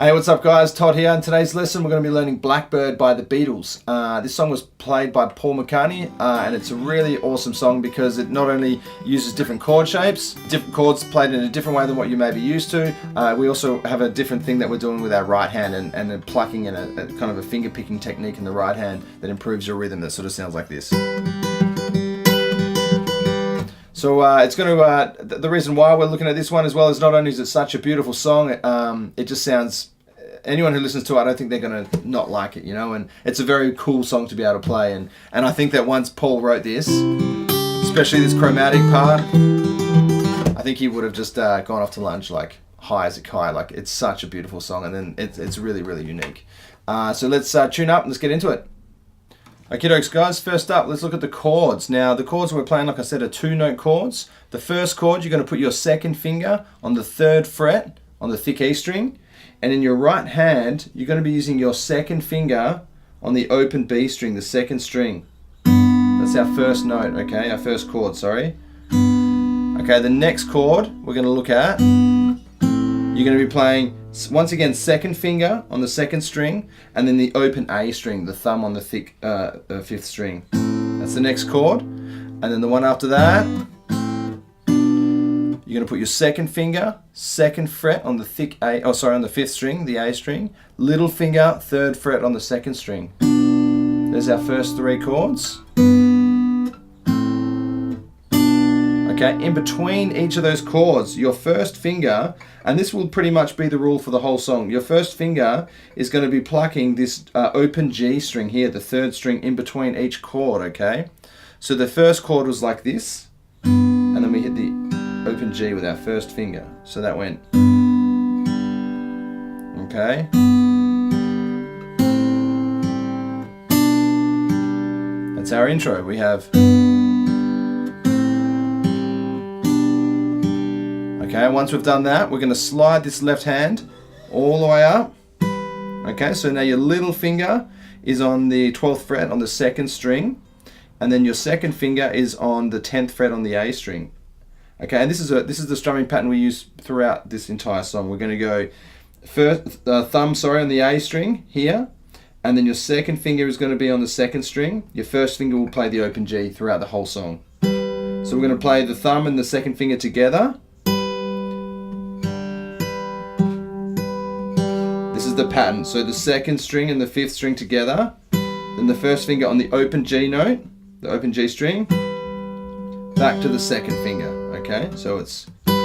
Hey, what's up guys? Todd here. In today's lesson we're going to be learning Blackbird by the Beatles. This song was played by Paul McCartney and it's a really awesome song because it not only uses different chord shapes, different chords played in a different way than what you may be used to. We also have a different thing that we're doing with our right hand and then plucking in a kind of a finger picking technique in the right hand that improves your rhythm that sort of sounds like this. So it's going to, the reason why we're looking at this one as well is not only is it such a beautiful song, it just sounds, anyone who listens to it, I don't think they're going to not like it, you know, and it's a very cool song to be able to play. And I think that once Paul wrote this, especially this chromatic part, I think he would have just gone off to lunch like high as a kite. Like it's such a beautiful song, and then it's really, really unique. So let's tune up and let's get into it. Okay, dokes, guys, first up, let's look at the chords. Now, the chords we're playing, like I said, are 2-note chords. The first chord, you're going to put your second finger on the 3rd fret on the thick E string. And in your right hand, you're going to be using your second finger on the open B string, the 2nd string. That's our first note, okay? Our first chord, sorry. Okay, the next chord we're going to look at, you're going to be playing, once again, 2nd finger on the 2nd string, and then the open A string, the thumb on the thick 5th string. That's the next chord. And then the one after that, you're going to put your second finger, 2nd fret on the thick A, on the 5th string, the A string, little finger, 3rd fret on the 2nd string. There's our first 3 chords. Okay, in between each of those chords, your first finger, and this will pretty much be the rule for the whole song, your first finger is going to be plucking this open G string here, the 3rd string in between each chord, okay? So the first chord was like this, and then we hit the open G with our first finger. So that went, okay? That's our intro. We have, okay, once we've done that, we're going to slide this left hand all the way up. Okay, so now your little finger is on the 12th fret on the 2nd string, and then your second finger is on the 10th fret on the A string. Okay, and this is the strumming pattern we use throughout this entire song. We're going to go first thumb, on the A string here, and then your second finger is going to be on the 2nd string. Your first finger will play the open G throughout the whole song. So we're going to play the thumb and the second finger together. This is the pattern. So the 2nd string and the 5th string together, then the first finger on the open G note, the open G string, back to the 2nd finger. Okay, so it's then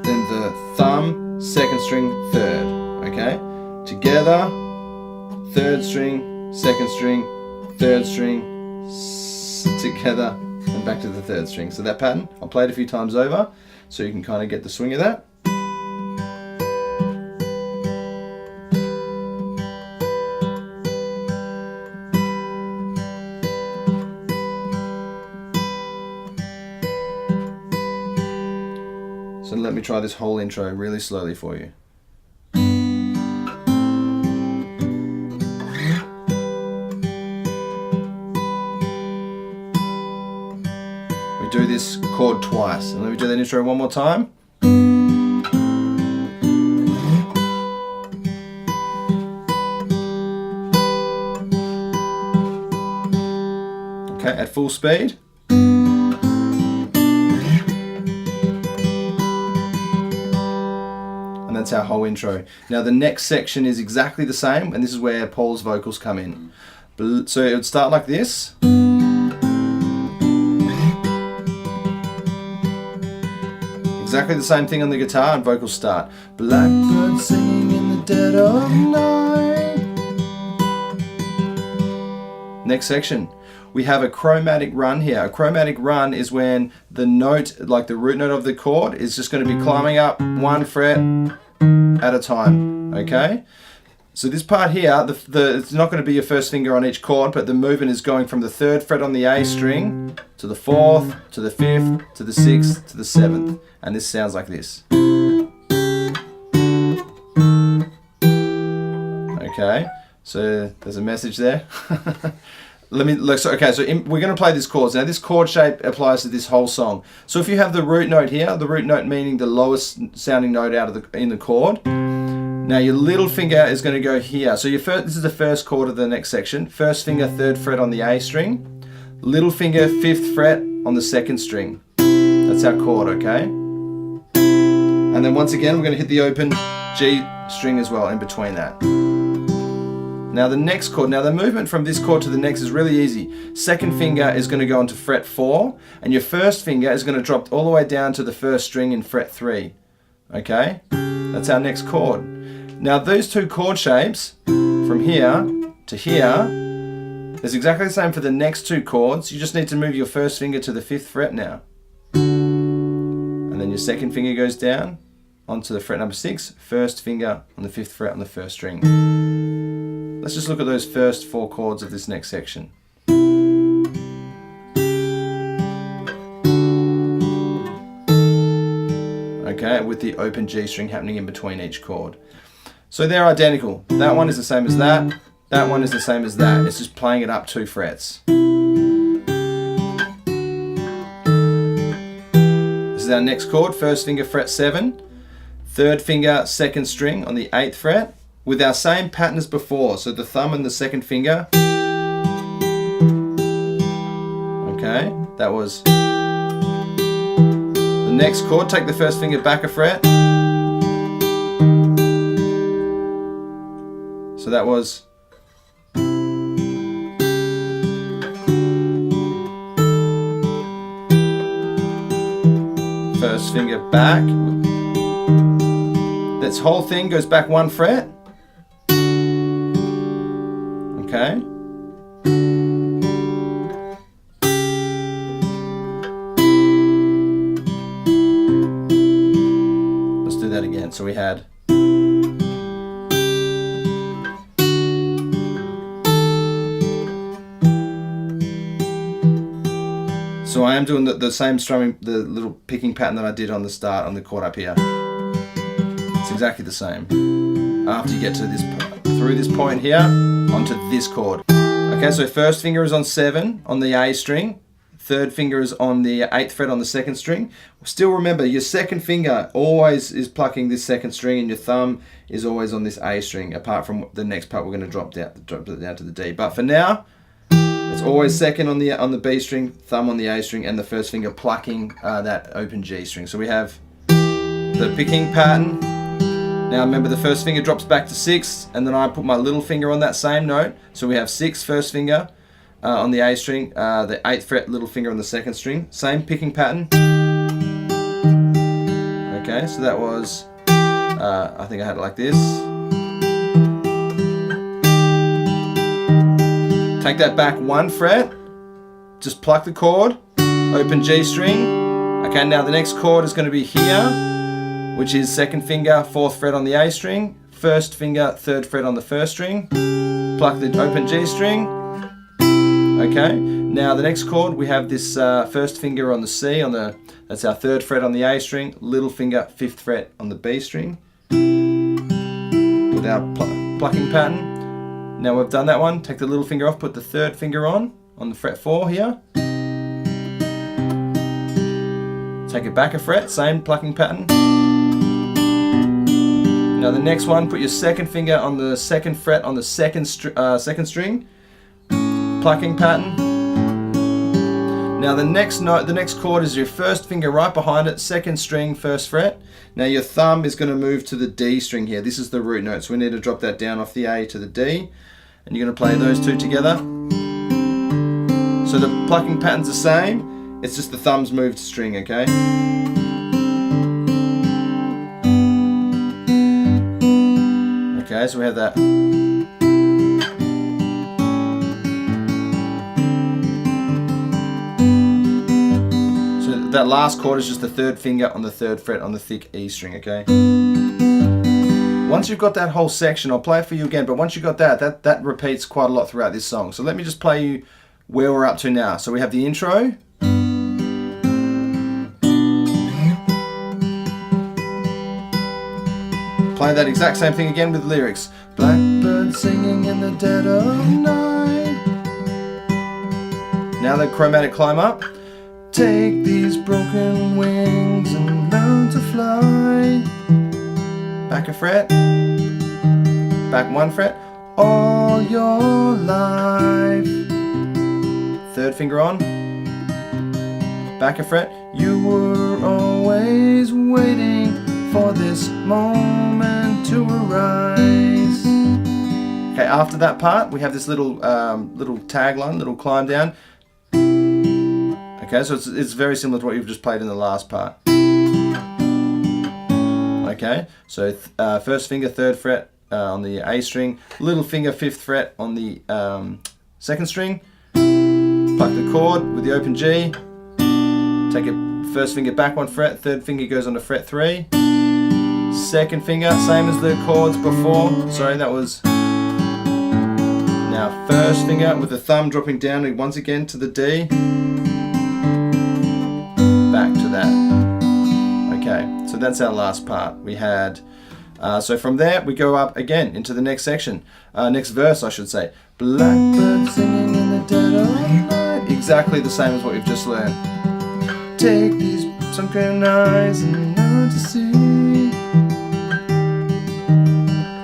the thumb, 2nd string, 3rd. Okay, together, 3rd string, 2nd string, 3rd string, together, and back to the 3rd string. So that pattern, I'll play it a few times over so you can kind of get the swing of that. So let me try this whole intro really slowly for you. We do this chord twice, and let me do that intro one more time. Okay, at full speed. That's our whole intro. Now the next section is exactly the same, and this is where Paul's vocals come in. So it would start like this. Exactly the same thing on the guitar, and vocals start. Blackbird singing in the dead of night. Next section. We have a chromatic run here. A chromatic run is when the note, like the root note of the chord, is just going to be climbing up 1 fret at a time, okay? So this part here, it's not going to be your first finger on each chord, but the movement is going from the 3rd fret on the A string to the 4th, to the 5th, to the 6th, to the 7th. And this sounds like this. Okay, so there's a message there. Let me look. So, okay, so we're going to play this chord. Now, this chord shape applies to this whole song. So, if you have the root note here, the root note meaning the lowest sounding note out of in the chord, Now your little finger is going to go here. So this is the first chord of the next section. First finger, 3rd fret on the A string. Little finger, 5th fret on the 2nd string. That's our chord, okay? And then once again, we're going to hit the open G string as well in between that. Now the next chord, now the movement from this chord to the next is really easy. 2nd finger is going to go onto fret 4, and your 1st finger is going to drop all the way down to the 1st string in fret 3. Okay? That's our next chord. Now those two chord shapes, from here to here, is exactly the same for the next two chords. You just need to move your 1st finger to the 5th fret now. And then your 2nd finger goes down onto the fret number 6, 1st finger on the 5th fret on the 1st string. Let's just look at those first 4 chords of this next section. Okay, with the open G string happening in between each chord. So they're identical. That one is the same as that. That one is the same as that. It's just playing it up 2 frets. This is our next chord. 1st finger, fret 7. 3rd finger, 2nd string on the 8th fret, with our same pattern as before. So the thumb and the 2nd finger. Okay, that was the next chord. Take the 1st finger back a fret. So that was first finger back. This whole thing goes back 1 fret. Okay. Let's do that again. So we had So I am doing the same strumming, the little picking pattern that I did on the start on the chord up here. It's exactly the same. After you get to this, through this point here, onto this chord. Okay, so 1st finger is on 7 on the A string. 3rd finger is on the 8th fret on the 2nd string. Still remember, your 2nd finger always is plucking this 2nd string, and your thumb is always on this A string, apart from the next part we're going to drop it down to the D. But for now, it's always 2nd on the B string, thumb on the A string, and the 1st finger plucking that open G string. So we have the picking pattern. Now remember, the 1st finger drops back to 6, and then I put my little finger on that same note. So we have 6, 1st finger on the A string, the 8th fret, little finger on the 2nd string. Same picking pattern. Okay, so that was, I think I had it like this. Take that back 1 fret, just pluck the chord, open G string. Okay, now the next chord is going to be here, which is 2nd finger, 4th fret on the A string, 1st finger, 3rd fret on the 1st string, pluck the open G string. Okay, now the next chord, we have this 1st finger on the C, that's our 3rd fret on the A string, little finger, 5th fret on the B string, with our plucking pattern. Now we've done that one, take the little finger off, put the 3rd finger on the fret 4 here. Take it back a fret, same plucking pattern. Now the next one, put your 2nd finger on the 2nd fret on the 2nd string, plucking pattern. Now the next note, the next chord is your 1st finger right behind it, 2nd string, 1st fret. Now your thumb is going to move to the D string here. This is the root note, so we need to drop that down off the A to the D, and you're going to play those two together. So the plucking pattern's the same, it's just the thumb's moved to string, okay? Okay, so we have that. That last chord is just the 3rd finger on the 3rd fret on the thick E string, okay? Once you've got that whole section, I'll play it for you again, but once you've got that repeats quite a lot throughout this song. So let me just play you where we're up to now. So we have the intro. Play that exact same thing again with lyrics. Blackbird singing in the dead of night. Now the chromatic climb up. Take these broken wings and learn to fly. Back a fret. back 1 fret, all your life. 3rd finger on, back a fret, you were always waiting for this moment to arise. Okay, after that part, we have this little tagline, little climb down. Okay, so it's very similar to what you've just played in the last part. Okay, so 1st finger 3rd fret on the A string, little finger 5th fret on the 2nd string, pluck the chord with the open G, take it 1st finger back 1 fret, 3rd finger goes on to fret 3, 2nd finger, same as the chords before, sorry that was, now 1st finger with the thumb dropping down once again to the D, back to that. Okay, so that's our last part. We had, so from there we go up again into the next section, next verse I should say. Blackbird singing in the dead of night. Exactly the same as what we've just learned. Take these sunken eyes and learn to see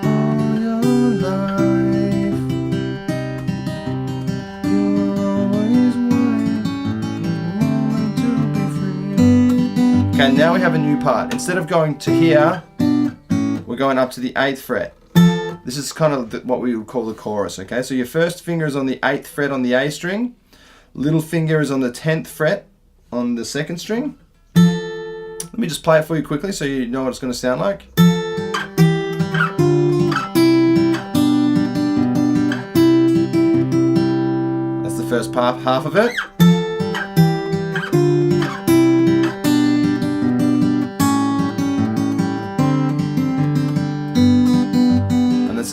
all your life. You were always waiting to be free. Okay, now we have a new part. Instead of going to here, we're going up to the 8th fret. This is kind of what we would call the chorus, okay? So your 1st finger is on the 8th fret on the A string, little finger is on the 10th fret on the 2nd string. Let me just play it for you quickly so you know what it's going to sound like. That's the first half of it.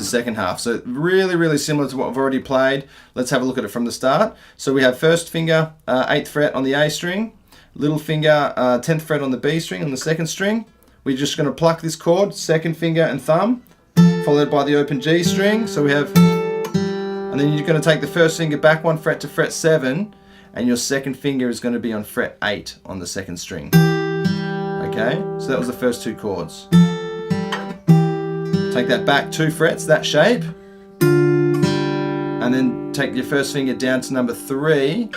Second half. So really similar to what we've already played. Let's have a look at it from the start. So we have 1st finger 8th fret on the A string, little finger 10th fret on the B string on the 2nd string. We're just going to pluck this chord, 2nd finger and thumb, followed by the open G string. So we have, and then you're going to take the 1st finger back 1 fret to fret 7, and your 2nd finger is going to be on fret 8 on the 2nd string. Okay, so that was the first 2 chords. Take that back 2 frets, that shape, and then take your 1st finger down to number 3,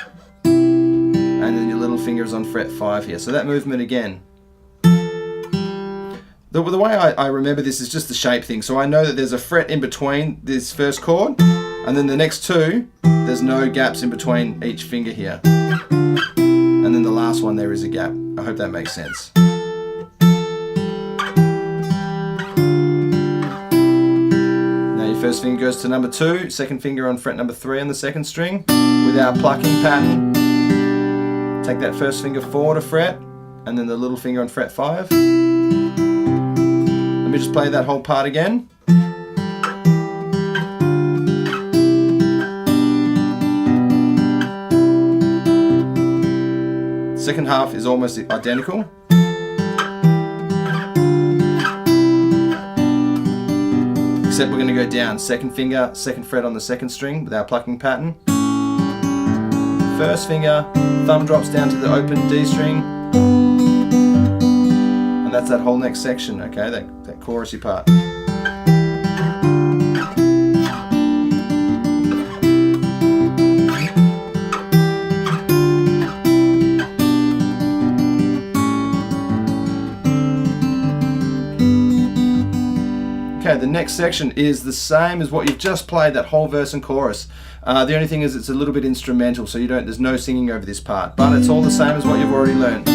and then your little finger is on fret 5 here. So that movement again. The way I remember this is just the shape thing. So I know that there's a fret in between this first chord, and then the next 2, there's no gaps in between each finger here. And then the last one there is a gap. I hope that makes sense. First finger goes to number 2, 2nd finger on fret number 3 on the 2nd string with our plucking pattern. Take that 1st finger forward a fret and then the little finger on fret 5. Let me just play that whole part again. Second half is almost identical. Except we're going to go down, 2nd finger, 2nd fret on the 2nd string with our plucking pattern. 1st finger, thumb drops down to the open D string. And that's that whole next section, okay, that chorusy part. Okay, the next section is the same as what you've just played, that whole verse and chorus. The only thing is it's a little bit instrumental, so there's no singing over this part, but it's all the same as what you've already learned.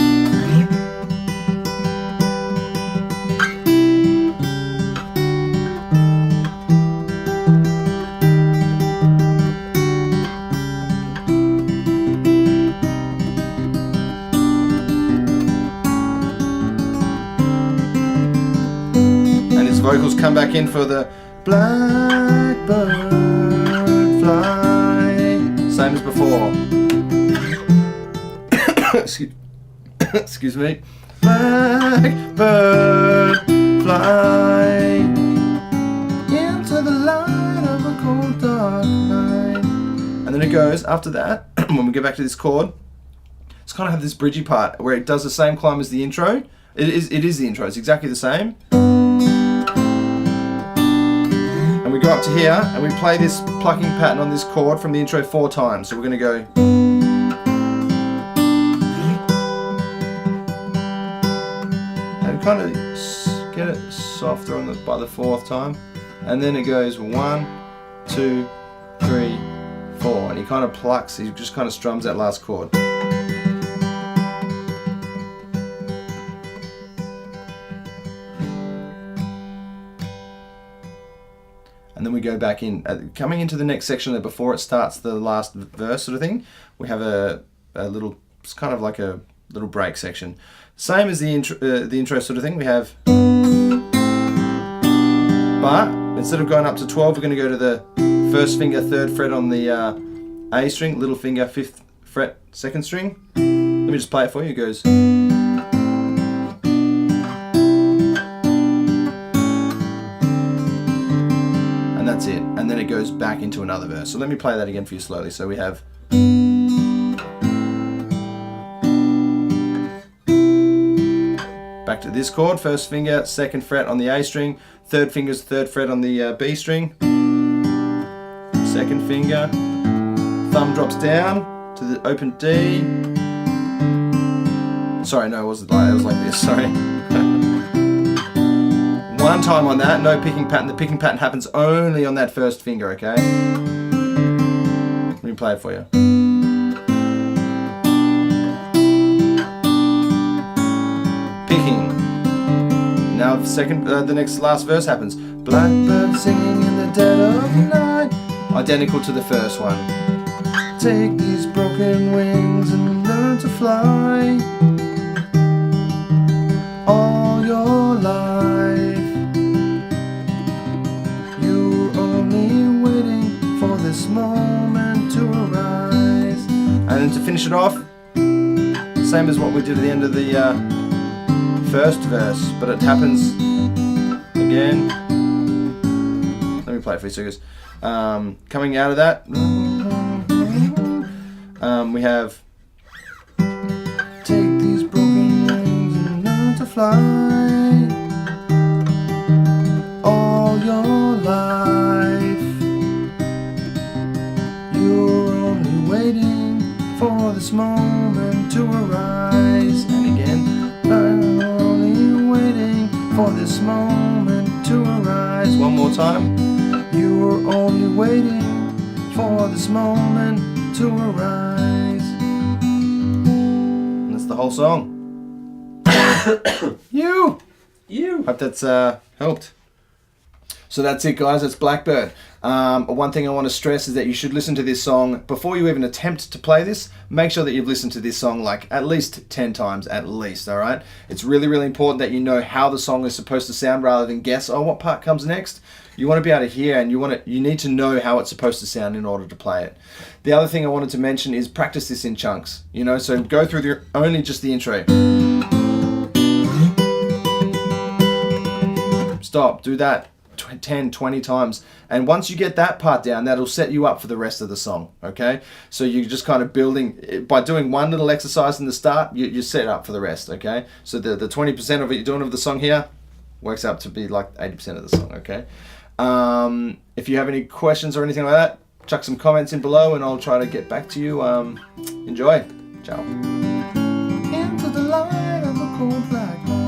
Vocals come back in for the Blackbird fly, same as before. Excuse me. Blackbird fly into the light of a cold dark night. And then it goes, after that, when we get back to this chord, it's kind of have this bridgy part where it does the same climb as the intro. It is the intro, it's exactly the same. go up to here and we play this plucking pattern on this chord from the intro 4 times. So we're going to go. And kind of get it softer on by the 4th time. And then it goes 1, 2, 3, 4. And he kind of plucks, he just kind of strums that last chord. And then we go back in, coming into the next section there before it starts the last verse sort of thing, we have a little, it's kind of like a little break section. Same as the intro sort of thing, we have, but instead of going up to 12, we're going to go to the 1st finger, 3rd fret on the A string, little finger, 5th fret, 2nd string. Let me just play it for you, it goes. That's it, and then it goes back into another verse. So let me play that again for you slowly. So we have back to this chord, 1st finger, 2nd fret on the A string, 3rd finger's 3rd fret on the B string, 2nd finger, thumb drops down to the open D. Sorry, no, it was like this, sorry. 1 time on that, no picking pattern. The picking pattern happens only on that 1st finger, okay? Let me play it for you. Picking. Now the next last verse happens. Blackbird singing in the dead of the night. Identical to the first one. Take these broken wings and learn to fly. All your life. This moment to arise. And then to finish it off, same as what we did at the end of the 1st verse, but it happens again. Let me play it for you so it goes. Coming out of that, we have take these broken wings and learn to fly. All your life. Waiting for this moment to arise. And again, I'm only waiting for this moment to arise. One more time. You were only waiting for this moment to arise. And that's the whole song. You. Hope that's helped. So that's it, guys. That's Blackbird. One thing I want to stress is that you should listen to this song before you even attempt to play this. Make sure that you've listened to this song like at least 10 times, at least, all right? It's really, really important that you know how the song is supposed to sound rather than guess, oh, what part comes next? You want to be able to hear, and you need to know how it's supposed to sound in order to play it. The other thing I wanted to mention is practice this in chunks, so go through only just the intro. Stop, do that 10, 20 times. And once you get that part down, that'll set you up for the rest of the song, okay? So you're just kind of building, by doing one little exercise in the start, you're set up for the rest, okay? So the 20% of what you're doing of the song here works out to be like 80% of the song, okay? If you have any questions or anything like that, chuck some comments in below and I'll try to get back to you. Enjoy. Ciao. Into the light of a cold black night.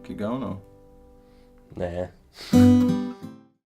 Keep going or? Nah.